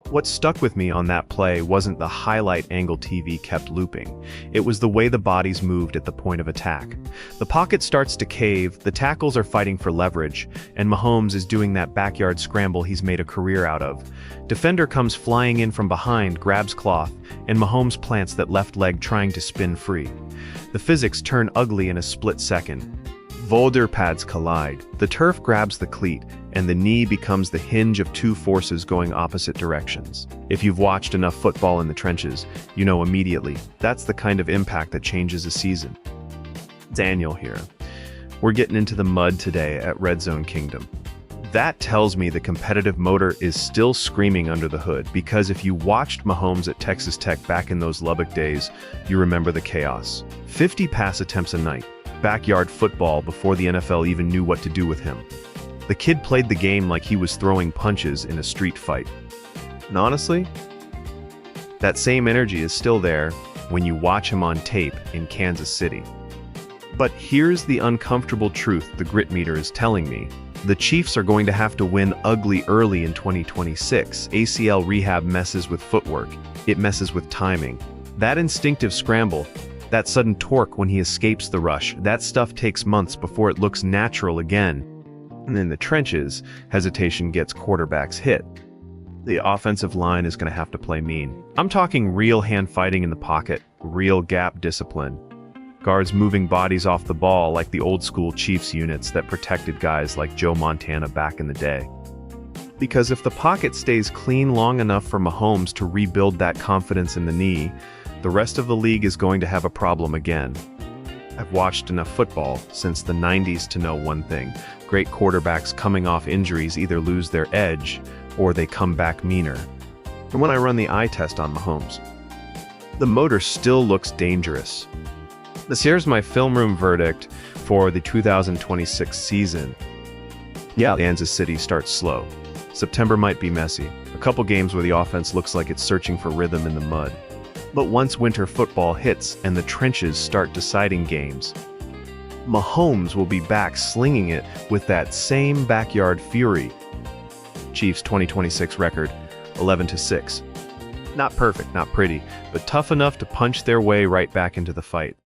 What stuck with me on that play wasn't the highlight angle TV kept looping. It was the way the bodies moved at the point of attack. The pocket starts to cave, the tackles are fighting for leverage, and Mahomes is doing that backyard scramble he's made a career out of. Defender comes flying in from behind, grabs cloth, and Mahomes plants that left leg trying to spin free. The physics turn ugly in a split second. Shoulder pads collide, the turf grabs the cleat, and the knee becomes the hinge of two forces going opposite directions. If you've watched enough football in the trenches, you know immediately, that's the kind of impact that changes a season. Daniel here. We're getting into the mud today at Red Zone Kingdom. That tells me the competitive motor is still screaming under the hood, because if you watched Mahomes at Texas Tech back in those Lubbock days, you remember the chaos. 50 pass attempts a night. Backyard football before the NFL even knew what to do with him. The kid played the game like he was throwing punches in a street fight. And honestly, that same energy is still there when you watch him on tape in Kansas City. But here's the uncomfortable truth the grit meter is telling me. The Chiefs are going to have to win ugly early in 2026. ACL rehab messes with footwork. It messes with timing. That instinctive scramble, that sudden torque when he escapes the rush, that stuff takes months before it looks natural again. And in the trenches, hesitation gets quarterbacks hit. The offensive line is going to have to play mean. I'm talking real hand fighting in the pocket, real gap discipline. Guards moving bodies off the ball like the old school Chiefs units that protected guys like Joe Montana back in the day. Because if the pocket stays clean long enough for Mahomes to rebuild that confidence in the knee, the rest of the league is going to have a problem again. I've watched enough football since the 90s to know one thing. Great quarterbacks coming off injuries either lose their edge or they come back meaner. And when I run the eye test on Mahomes, the motor still looks dangerous. Here's my film room verdict for the 2026 season. Yeah, Kansas City starts slow. September might be messy. A couple games where the offense looks like it's searching for rhythm in the mud. But once winter football hits and the trenches start deciding games, Mahomes will be back slinging it with that same backyard fury. Chiefs 2026 record, 11-6. Not perfect, not pretty, but tough enough to punch their way right back into the fight.